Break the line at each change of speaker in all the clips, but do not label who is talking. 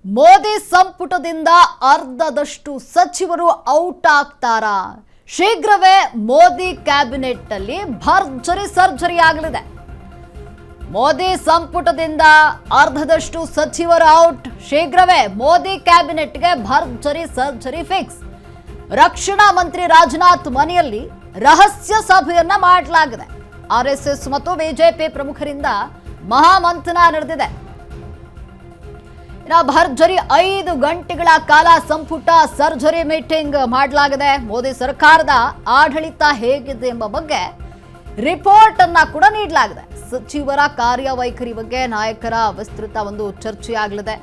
ಮೋದಿ ಸಂಪುಟದಿಂದ ಅರ್ಧದಷ್ಟು ಸಚಿವರು ಔಟ್ ಆಗ್ತಾರಾ? ಶೀಘ್ರವೇ ಮೋದಿ ಕ್ಯಾಬಿನೆಟ್ ಅಲ್ಲಿ ಭರ್ಜರಿ ಸರ್ಜರಿ ಆಗಲಿದೆ. ಮೋದಿ ಸಂಪುಟದಿಂದ ಅರ್ಧದಷ್ಟು ಸಚಿವರು ಔಟ್. ಶೀಘ್ರವೇ ಮೋದಿ ಕ್ಯಾಬಿನೆಟ್ಗೆ ಭರ್ಜರಿ ಸರ್ಜರಿ ಫಿಕ್ಸ್. ರಕ್ಷಣಾ ಮಂತ್ರಿ ರಾಜನಾಥ್ ಮನೆಯಲ್ಲಿ ರಹಸ್ಯ ಸಭೆಯನ್ನ ಮಾಡಲಾಗಿದೆ. ಆರ್ಎಸ್ಎಸ್ ಮತ್ತು ಬಿಜೆಪಿ ಪ್ರಮುಖರಿಂದ ಮಹಾಮಂಥನ ನಡೆದಿದೆ. ಭರ್ಜರಿ 5 ಗಂಟೆಗಳ ಕಾಲ ಸಂಪುಟ ಸರ್ಜರಿ ಮೀಟಿಂಗ್ ಮಾಡಲಾಗಿದೆ. ಮೋದಿ ಸರ್ಕಾರದ ಆಡಳಿತ ಹೇಗಿದೆ ಎಂಬ ಬಗ್ಗೆ ರಿಪೋರ್ಟ್ ಅನ್ನ ಕೂಡ ನೀಡಲಾಗಿದೆ. ಸಚಿವರ ಕಾರ್ಯವೈಖರಿ ಬಗ್ಗೆ ನಾಯಕರ ವಿಸ್ತೃತ ಒಂದು ಚರ್ಚೆಯಾಗಲಿದೆ.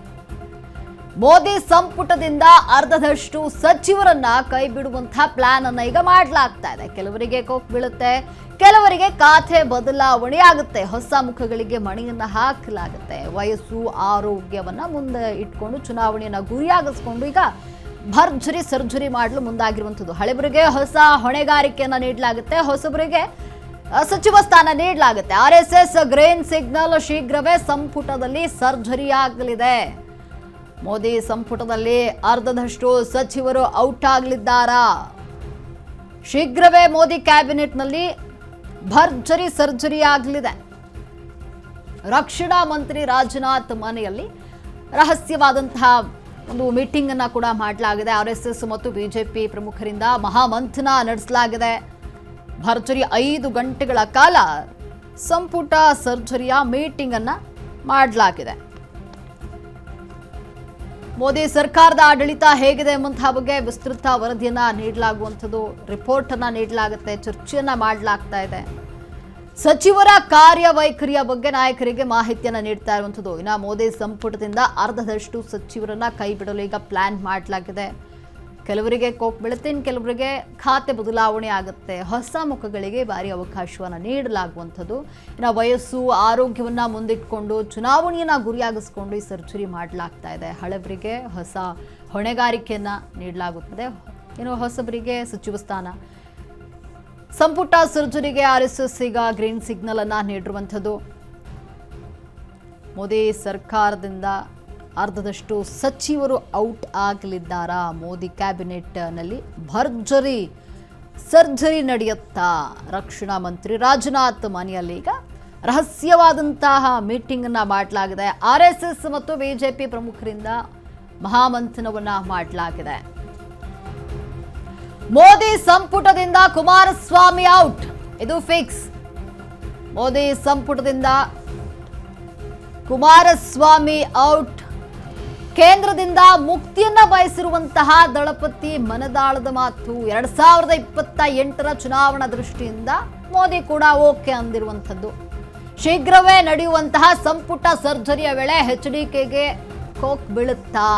ಮೋದಿ ಸಂಪುಟದಿಂದ ಅರ್ಧದಷ್ಟು ಸಚಿವರನ್ನ ಕೈ ಬಿಡುವಂತಹ ಪ್ಲಾನ್ ಅನ್ನ ಈಗ ಮಾಡಲಾಗ್ತಾ ಇದೆ. ಕೆಲವರಿಗೆ ಕೋಕ್ ಬೀಳುತ್ತೆ, ಕೆಲವರಿಗೆ ಖಾತೆ ಬದಲಾವಣೆ ಆಗುತ್ತೆ, ಹೊಸ ಮುಖಗಳಿಗೆ ಮಣಿಯನ್ನ ಹಾಕಲಾಗುತ್ತೆ. ವಯಸ್ಸು ಆರೋಗ್ಯವನ್ನ ಮುಂದೆ ಇಟ್ಕೊಂಡು ಚುನಾವಣೆಯನ್ನ ಗುರಿಯಾಗಿಸ್ಕೊಂಡು ಈಗ ಭರ್ಜರಿ ಸರ್ಜರಿ ಮಾಡಲು ಮುಂದಾಗಿರುವಂಥದ್ದು. ಹಳೆಬರಿಗೆ ಹೊಸ ಹೊಣೆಗಾರಿಕೆಯನ್ನ ನೀಡಲಾಗುತ್ತೆ, ಹೊಸಬರಿಗೆ ಸಚಿವ ಸ್ಥಾನ ನೀಡಲಾಗುತ್ತೆ. RSS green signal. ಶೀಘ್ರವೇ ಸಂಪುಟದಲ್ಲಿ ಸರ್ಜರಿ ಆಗಲಿದೆ. ಮೋದಿ ಸಂಪುಟದಲ್ಲಿ ಅರ್ಧದಷ್ಟು ಸಚಿವರು ಔಟ್ ಆಗಲಿದ್ದಾರಾ? ಶೀಘ್ರವೇ ಮೋದಿ ಕ್ಯಾಬಿನೆಟ್ನಲ್ಲಿ ಭರ್ಜರಿ ಸರ್ಜರಿ ಆಗಲಿದೆ. ರಕ್ಷಣಾ ಮಂತ್ರಿ ರಾಜನಾಥ್ ಮನೆಯಲ್ಲಿ ರಹಸ್ಯವಾದಂತಹ ಒಂದು ಮೀಟಿಂಗ್ ಅನ್ನ ಕೂಡ ಮಾಡಲಾಗಿದೆ. ಆರ್ಎಸ್ಎಸ್ ಮತ್ತು ಬಿಜೆಪಿ ಪ್ರಮುಖರಿಂದ ಮಹಾಮಂಥನ ನಡೆಸಲಾಗಿದೆ. ಭರ್ಜರಿ 5 ಗಂಟೆಗಳ ಕಾಲ ಸಂಪುಟ ಸರ್ಜರಿಯ ಮೀಟಿಂಗ್ ಅನ್ನ ಮಾಡಲಾಗಿದೆ. ಮೋದಿ ಸರ್ಕಾರದ ಆಡಳಿತ ಹೇಗಿದೆ ಎಂಬಂತಹ ಬಗ್ಗೆ ವಿಸ್ತೃತ ವರದಿಯನ್ನ ನೀಡಲಾಗುವಂಥದ್ದು, ರಿಪೋರ್ಟ್ ಅನ್ನ ನೀಡಲಾಗುತ್ತೆ, ಚರ್ಚೆಯನ್ನ ಮಾಡಲಾಗ್ತಾ ಇದೆ. ಸಚಿವರ ಕಾರ್ಯವೈಖರಿಯ ಬಗ್ಗೆ ನಾಯಕರಿಗೆ ಮಾಹಿತಿಯನ್ನ ನೀಡ್ತಾ ಇರುವಂಥದ್ದು. ಇನ್ನು ಮೋದಿ ಸಂಪುಟದಿಂದ ಅರ್ಧದಷ್ಟು ಸಚಿವರನ್ನ ಕೈ ಬಿಡಲು ಈಗ ಪ್ಲಾನ್ ಮಾಡಲಾಗಿದೆ. ಕೆಲವರಿಗೆ ಕೋಕ್ ಬೀಳುತ್ತೆ, ಕೆಲವರಿಗೆ ಖಾತೆ ಬದಲಾವಣೆ ಆಗುತ್ತೆ, ಹೊಸ ಮುಖಗಳಿಗೆ ಭಾರಿ ಅವಕಾಶವನ್ನು ನೀಡಲಾಗುವಂಥದ್ದು. ಇನ್ನು ವಯಸ್ಸು ಆರೋಗ್ಯವನ್ನ ಮುಂದಿಟ್ಕೊಂಡು ಚುನಾವಣೆಯನ್ನ ಗುರಿಯಾಗಿಸ್ಕೊಂಡು ಈ ಸರ್ಜರಿ ಮಾಡಲಾಗ್ತಾ ಇದೆ. ಹಳಬರಿಗೆ ಹೊಸ ಹೊಣೆಗಾರಿಕೆಯನ್ನ ನೀಡಲಾಗುತ್ತದೆ, ಇನ್ನು ಹೊಸಬರಿಗೆ ಸಚಿವ ಸ್ಥಾನ. ಸಂಪುಟ ಸರ್ಜರಿಗೆ ಆರ್ಎಸ್ಎಸ್ ಈಗ ಗ್ರೀನ್ ಸಿಗ್ನಲ್ ಅನ್ನ ನೀಡಿರುವಂಥದ್ದು. ಮೋದಿ ಸರ್ಕಾರದಿಂದ ಅರ್ಧದಷ್ಟು ಸಚಿವರು ಔಟ್ ಆಗಲಿದ್ದಾರಾ? ಮೋದಿ ಕ್ಯಾಬಿನೆಟ್ನಲ್ಲಿ ಭರ್ಜರಿ ಸರ್ಜರಿ ನಡೆಯುತ್ತಾ? ರಕ್ಷಣಾ ಮಂತ್ರಿ ರಾಜನಾಥ್ ಮನೆಯಲ್ಲಿ ಈಗ ರಹಸ್ಯವಾದಂತಹ ಮೀಟಿಂಗ್ ಅನ್ನ ಮಾಡಲಾಗಿದೆ. ಆರ್ಎಸ್ಎಸ್ ಮತ್ತು ಬಿಜೆಪಿ ಪ್ರಮುಖರಿಂದ ಮಹಾಮಂಥನವನ್ನ ಮಾಡಲಾಗಿದೆ. ಮೋದಿ ಸಂಪುಟದಿಂದ ಕುಮಾರಸ್ವಾಮಿ ಔಟ್, ಇದು ಫಿಕ್ಸ್. ಮೋದಿ ಸಂಪುಟದಿಂದ ಕುಮಾರಸ್ವಾಮಿ ಔಟ್. ಕೇಂದ್ರದಿಂದ ಮುಕ್ತಿಯನ್ನ ಬಯಸಿರುವಂತಹ ದಳಪತಿ ಮನದಾಳದ ಮಾತು. 2028ರ ಚುನಾವಣಾ ದೃಷ್ಟಿಯಿಂದ ಮೋದಿ ಕೂಡ ಓಕೆ ಅಂದಿರುವಂಥದ್ದು. ಶೀಘ್ರವೇ ನಡೆಯುವಂತಹ ಸಂಪುಟ ಸರ್ಜರಿಯ ವೇಳೆ ಎಚ್ಡಿಕೆಗೆ ಕೋಕ್ ಬೀಳುತ್ತಾ?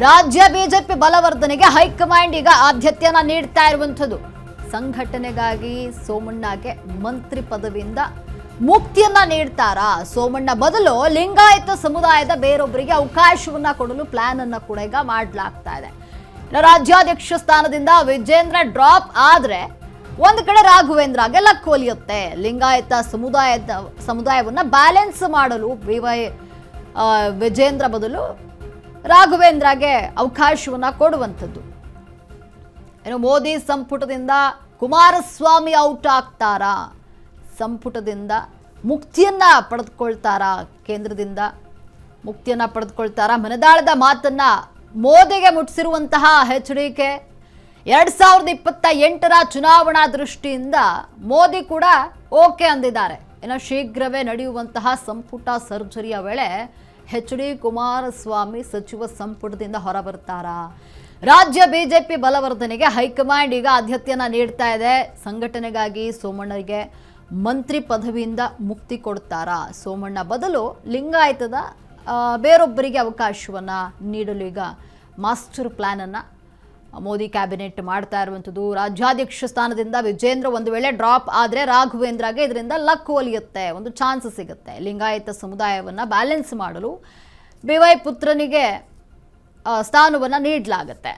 ರಾಜ್ಯ ಬಿಜೆಪಿ ಬಲವರ್ಧನೆಗೆ ಹೈಕಮಾಂಡ್ ಈಗ ಆದ್ಯತೆಯನ್ನ ನೀಡ್ತಾ ಇರುವಂಥದ್ದು. ಸಂಘಟನೆಗಾಗಿ ಸೋಮಣ್ಣಗೆ ಮಂತ್ರಿ ಪದವಿಯಿಂದ ಮುಕ್ತಿಯನ್ನ ನೀಡ್ತಾರಾ? ಸೋಮಣ್ಣ ಬದಲು ಲಿಂಗಾಯತ ಸಮುದಾಯದ ಬೇರೊಬ್ಬರಿಗೆ ಅವಕಾಶವನ್ನ ಕೊಡಲು ಪ್ಲಾನ್ ಅನ್ನ ಕೂಡ ಈಗ ಮಾಡಲಾಗ್ತಾ ಇದೆ. ರಾಜ್ಯಾಧ್ಯಕ್ಷ ಸ್ಥಾನದಿಂದ ವಿಜೇಂದ್ರ ಡ್ರಾಪ್ ಆದ್ರೆ ಒಂದು ಕಡೆ ರಾಘವೇಂದ್ರಗೆ ಲಕ್ ಒಲಿಯುತ್ತೆ. ಲಿಂಗಾಯತ ಸಮುದಾಯವನ್ನ ಬ್ಯಾಲೆನ್ಸ್ ಮಾಡಲು ವಿಜೇಂದ್ರ ಬದಲು ರಾಘವೇಂದ್ರಗೆ ಅವಕಾಶವನ್ನ ಕೊಡುವಂಥದ್ದು. ಇನ್ನು ಮೋದಿ ಸಂಪುಟದಿಂದ ಕುಮಾರಸ್ವಾಮಿ ಔಟ್ ಆಗ್ತಾರಾ? ಸಂಪುಟದಿಂದ ಮುಕ್ತಿಯನ್ನ ಪಡೆದುಕೊಳ್ತಾರಾ? ಕೇಂದ್ರದಿಂದ ಮುಕ್ತಿಯನ್ನ ಪಡೆದುಕೊಳ್ತಾರಾ? ಮನದಾಳದ ಮಾತನ್ನ ಮೋದಿಗೆ ಮುಟ್ಟಿಸಿರುವಂತಹ ಎಚ್ಡಿಕೆ 2028ರ ಚುನಾವಣಾ ದೃಷ್ಟಿಯಿಂದ ಮೋದಿ ಕೂಡ ಓಕೆ ಅಂದಿದ್ದಾರೆ. ಇನ್ನು ಶೀಘ್ರವೇ ನಡೆಯುವಂತಹ ಸಂಪುಟ ಸರ್ಜರಿಯ ವೇಳೆ ಎಚ್ಡಿ ಕುಮಾರಸ್ವಾಮಿ ಸಚಿವ ಸಂಪುಟದಿಂದ ಹೊರಬರ್ತಾರಾ? ರಾಜ್ಯ ಬಿಜೆಪಿ ಬಲವರ್ಧನೆಗೆ ಹೈಕಮಾಂಡ್ ಈಗ ಆದ್ಯತೆಯನ್ನ ನೀಡ್ತಾ ಇದೆ. ಸಂಘಟನೆಗಾಗಿ ಸೋಮಣ್ಣರಿಗೆ ಮಂತ್ರಿ ಪದವಿಯಿಂದ ಮುಕ್ತಿ ಕೊಡ್ತಾರಾ? ಸೋಮಣ್ಣ ಬದಲು ಲಿಂಗಾಯತದ ಬೇರೊಬ್ಬರಿಗೆ ಅವಕಾಶವನ್ನ ನೀಡಲು ಈಗ ಮಾಸ್ಟರ್ ಪ್ಲಾನ್ ಅನ್ನ ಮೋದಿ ಕ್ಯಾಬಿನೆಟ್ ಮಾಡ್ತಾ ಇರುವಂಥದ್ದು. ರಾಜ್ಯಾಧ್ಯಕ್ಷ ಸ್ಥಾನದಿಂದ ವಿಜೇಂದ್ರ ಒಂದು ವೇಳೆ ಡ್ರಾಪ್ ಆದರೆ ರಾಘವೇಂದ್ರಗೆ ಇದರಿಂದ ಲಕ್ ಒಲಿಯುತ್ತೆ, ಒಂದು ಚಾನ್ಸ್ ಸಿಗುತ್ತೆ. ಲಿಂಗಾಯತ ಸಮುದಾಯವನ್ನು ಬ್ಯಾಲೆನ್ಸ್ ಮಾಡಲು ಬಿವೈ ಪುತ್ರನಿಗೆ ಸ್ಥಾನವನ್ನು ನೀಡಲಾಗುತ್ತೆ.